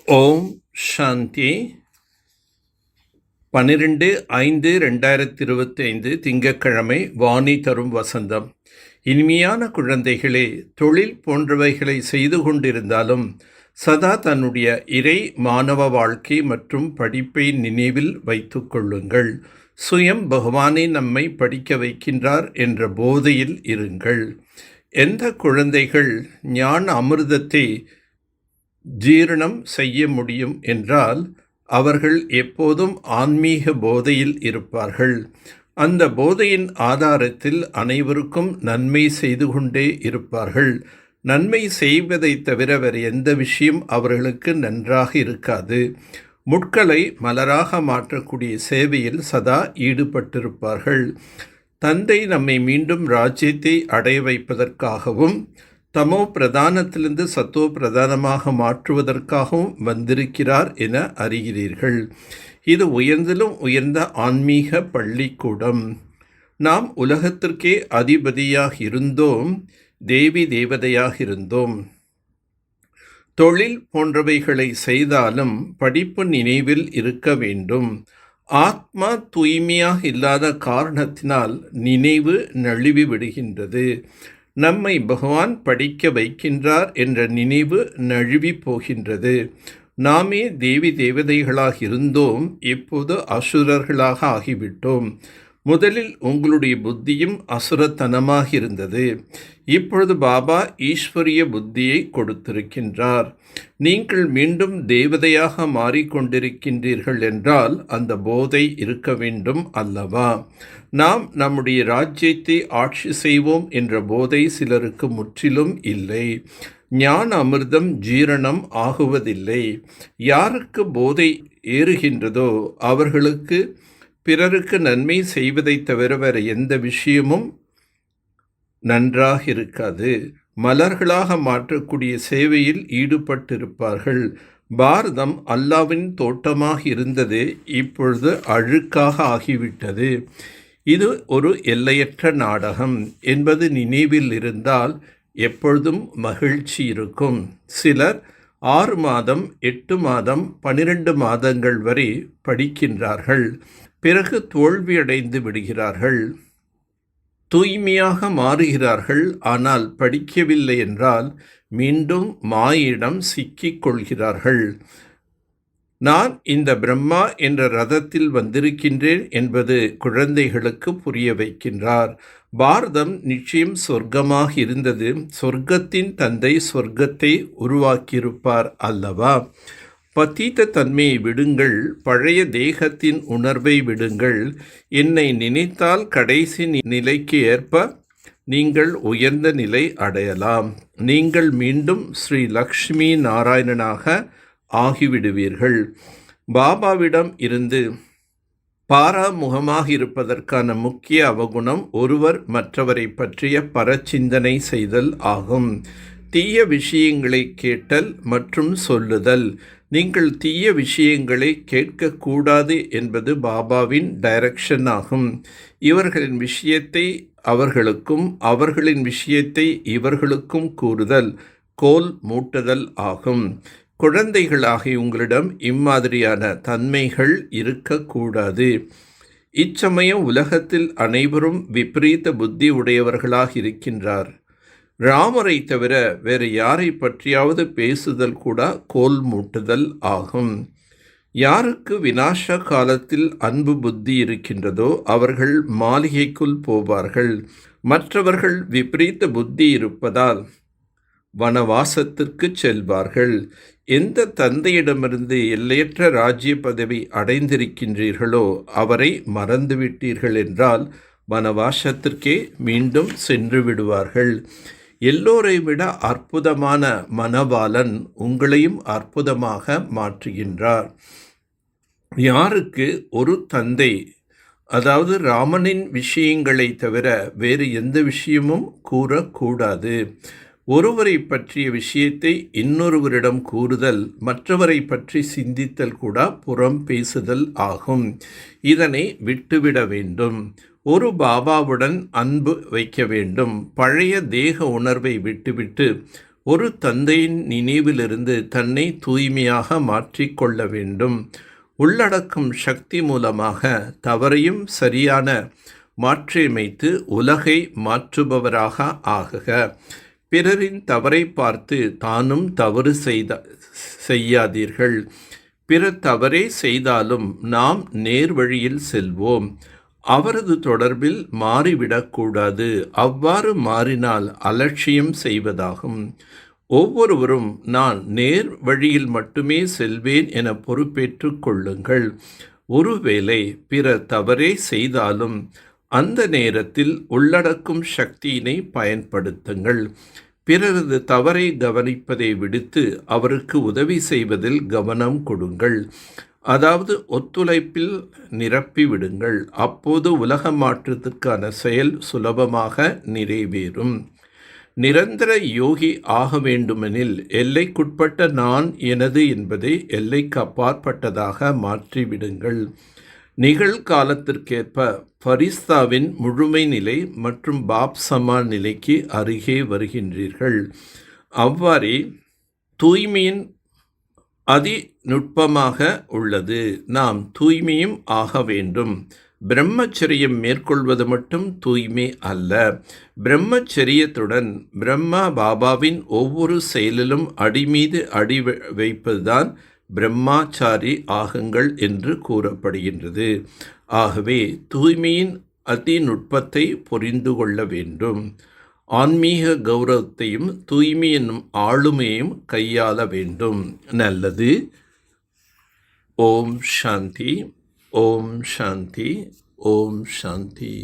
ஓம் சாந்தி. 12/5/2025 திங்கட்கிழமை. வாணி தரும் வசந்தம். இனிமையான குழந்தைகளே, தொழில் போன்றவைகளை செய்து கொண்டிருந்தாலும் சதா தன்னுடைய இறை மாணவ வாழ்க்கை மற்றும் படிப்பை நினைவில் வைத்து கொள்ளுங்கள். சுயம் பகவானே நம்மை படிக்க வைக்கின்றார் என்ற போதையில் இருங்கள். எந்த குழந்தைகள் ஞான அமிர்தத்தை ஜீரணம் செய்ய முடியும் என்றால் அவர்கள் எப்போதும் ஆன்மீக போதையில் இருப்பார்கள். அந்த போதையின் ஆதாரத்தில் அனைவருக்கும் நன்மை செய்து கொண்டே இருப்பார்கள். நன்மை செய்வதை தவிர வேறு எந்த விஷயம் அவர்களுக்கு நன்றாக இருக்காது. முட்களை மலராக மாற்றக்கூடிய சேவையில் சதா ஈடுபட்டிருப்பார்கள். தந்தை நம்மை மீண்டும் ராஜ்யத்தை அடைய வைப்பதற்காகவும் தமோ பிரதானத்திலிருந்து சத்தோ பிரதானமாக மாற்றுவதற்காகவும் வந்திருக்கிறார் என அறிகிறீர்கள். இது உயர்ந்திலும் உயர்ந்த ஆன்மீக பள்ளிக்கூடம். நாம் உலகத்திற்கே அதிபதியாக இருந்தோம், தேவி தேவதையாக இருந்தோம். தொழில் போன்றவைகளை செய்தாலும் படிப்பு நினைவில் இருக்க வேண்டும். ஆத்மா தூய்மையாக இல்லாத காரணத்தினால் நினைவு நழுவி விடுகின்றது. நம்மை பகவான் படிக்க வைக்கின்றார் என்ற நினைவு நழுவி போகின்றது. நாமே தேவி தேவதைகளாக இருந்தோம், இப்போது அசுரர்களாக ஆகிவிட்டோம். முதலில் உங்களுடைய புத்தியும் அசுரத்தனமாக இருந்தது. இப்பொழுது பாபா ஈஸ்வரிய புத்தியை கொடுத்திருக்கின்றார். நீங்கள் மீண்டும் தேவதையாக மாறிக்கொண்டிருக்கின்றீர்கள் என்றால் அந்த போதை இருக்க வேண்டும் அல்லவா? நாம் நம்முடைய ராஜ்யத்தை ஆட்சி செய்வோம் என்ற போதை சிலருக்கு முற்றிலும் இல்லை. ஞான அமிர்தம் ஜீரணம் ஆகுவதில்லை. யாருக்கு போதை ஏறுகின்றதோ அவர்களுக்கு பிறருக்கு நன்மை செய்வதை தவிர வேறு எந்த விஷயமும் நன்றாக இருக்காது. மலர்களாக மாற்றக்கூடிய சேவையில் ஈடுபட்டிருப்பார்கள். பாரதம் அல்லாவின் தோட்டமாக இருந்தது, இப்பொழுது அழுக்காக ஆகிவிட்டது. இது ஒரு எல்லையற்ற நாடகம் என்பது நினைவில் இருந்தால் எப்பொழுதும் மகிழ்ச்சி இருக்கும். சிலர் 6 மாதம் 8 மாதம் 12 மாதங்கள் வரை படிக்கின்றார்கள். பிறகு தோல்வியடைந்து விடுகிறார்கள். தூய்மையாக மாறுகிறார்கள். ஆனால் படிக்கவில்லை என்றால் மீண்டும் மாயிடம் சிக்கிக் கொள்கிறார்கள். நான் இந்த பிரம்மா என்ற ரதத்தில் வந்திருக்கின்றேன் என்பது குழந்தைகளுக்கு புரிய வைக்கின்றார். பாரதம் நிச்சயம் சொர்க்கமாக இருந்தது. சொர்க்கத்தின் தந்தை சொர்க்கத்தை உருவாக்கியிருப்பார் அல்லவா? பதீத தன்மையை விடுங்கள், பழைய தேகத்தின் உணர்வை விடுங்கள். என்னை நினைத்தால் கடைசி நிலைக்கு ஏற்ப நீங்கள் உயர்ந்த நிலை அடையலாம். நீங்கள் மீண்டும் ஸ்ரீ லக்ஷ்மி நாராயணனாக ஆகிவிடுவீர்கள். பாபாவிடம் இருந்து பாராமுகமாக இருப்பதற்கான முக்கிய அவகுணம் ஒருவர் மற்றவரை பற்றிய பரச்சிந்தனை செய்தல் ஆகும். தீய விஷயங்களை கேட்டல் மற்றும் சொல்லுதல். நீங்கள் தீய விஷயங்களை கேட்கக்கூடாது என்பது பாபாவின் டைரக்ஷன் ஆகும். இவர்களின் விஷயத்தை அவர்களுக்கும் அவர்களின் விஷயத்தை இவர்களுக்கும் கூறுதல் கோல் மூட்டுதல் ஆகும். குழந்தைகளாகிய உங்களிடம் இம்மாதிரியான தன்மைகள் இருக்கக்கூடாது. இச்சமயம் உலகத்தில் அனைவரும் விபரீத புத்தி உடையவர்களாக இருக்கின்றார். ராமரை தவிர வேறு யாரை பற்றியாவது பேசுதல் கூட கோல் மூட்டுதல் ஆகும். யாருக்கு விநாச காலத்தில் அன்பு புத்தி இருக்கின்றதோ அவர்கள் மாளிகைக்குள் போவார்கள். மற்றவர்கள் விபரீத புத்தி இருப்பதால் வனவாசத்திற்கு செல்வார்கள். எந்த தந்தையிடமிருந்து எல்லையற்ற ராஜ்ய பதவி அடைந்திருக்கின்றீர்களோ அவரை மறந்துவிட்டீர்கள் என்றால் வனவாசத்திற்கே மீண்டும் சென்று விடுவார்கள். எல்லோரை விட அற்புதமான மனவாளன் உங்களையும் அற்புதமாக மாற்றுகின்றார். யாருக்கு ஒரு தந்தை, அதாவது ராமனின் விஷயங்களை தவிர வேறு எந்த விஷயமும் கூறக்கூடாது. ஒருவரை பற்றிய விஷயத்தை இன்னொருவரிடம் கூறுதல் மற்றவரை பற்றி சிந்தித்தல் கூட புறம் பேசுதல் ஆகும். இதனை விட்டுவிட வேண்டும். ஒரு பாபாவுடன் அன்பு வைக்க வேண்டும். பழைய தேக உணர்வை விட்டுவிட்டு ஒரு தந்தையின் நினைவிலிருந்து தன்னை தூய்மையாக மாற்றிக்கொள்ள வேண்டும். உள்ளடக்கும் சக்தி மூலமாக தவறையும் சரியான மாற்றியமைத்து உலகை மாற்றுபவராக ஆகுக. பிறரின் தவறை பார்த்து தானும் தவறு செய்யாதீர்கள். பிறர் தவறே செய்தாலும் நாம் நேர்வழியில் செல்வோம். அவரது தொடர்பில் மாறிவிடக்கூடாது. அவ்வாறு மாறினால் அலட்சியம் செய்வதாகும். ஒவ்வொருவரும் நான் நேர் வழியில் மட்டுமே செல்வேன் என பொறுப்பேற்று கொள்ளுங்கள். ஒருவேளை பிறர் தவறே செய்தாலும் அந்த நேரத்தில் உள்ளடக்கும் சக்தியினை பயன்படுத்துங்கள். பிறரது தவறை கவனிப்பதை விடுத்து அவருக்கு உதவி செய்வதில் கவனம் கொடுங்கள். அதாவது ஒத்துழைப்பில் நிரப்பி விடுங்கள். அப்போது உலக மாற்றத்திற்கான செயல் சுலபமாக நிறைவேறும். நிரந்தர யோகி ஆக வேண்டுமெனில் எல்லைக்குட்பட்ட நான் எனது என்பதை எல்லைக்கு அப்பாற்பட்டதாக மாற்றிவிடுங்கள். நிகழ்காலத்திற்கேற்ப ஃபரிஸ்தாவின் முழுமை நிலை மற்றும் பாப் சமா நிலைக்கு அருகே வருகின்றீர்கள். அவ்வாறே தூய்மையின் அதிநுட்பமாக உள்ளது. நாம் தூய்மையும் ஆக வேண்டும். பிரம்மச்சரியம் மேற்கொள்வது மட்டும் தூய்மை அல்ல. பிரம்மச்சரியத்துடன் பிரம்மா பாபாவின் ஒவ்வொரு செயலிலும் அடிமீது அடி வைப்பதுதான் பிரம்மாச்சாரி ஆகுங்கள் என்று கூறப்படுகின்றது. ஆகவே தூய்மையின் அதிநுட்பத்தை புரிந்து கொள்ள வேண்டும். ஆன்மீக கௌரவத்தையும் தூய்மை என்னும் ஆளுமையையும் கையாள வேண்டும். நல்லது. ஓம் சாந்தி. ஓம் சாந்தி. ஓம் சாந்தி.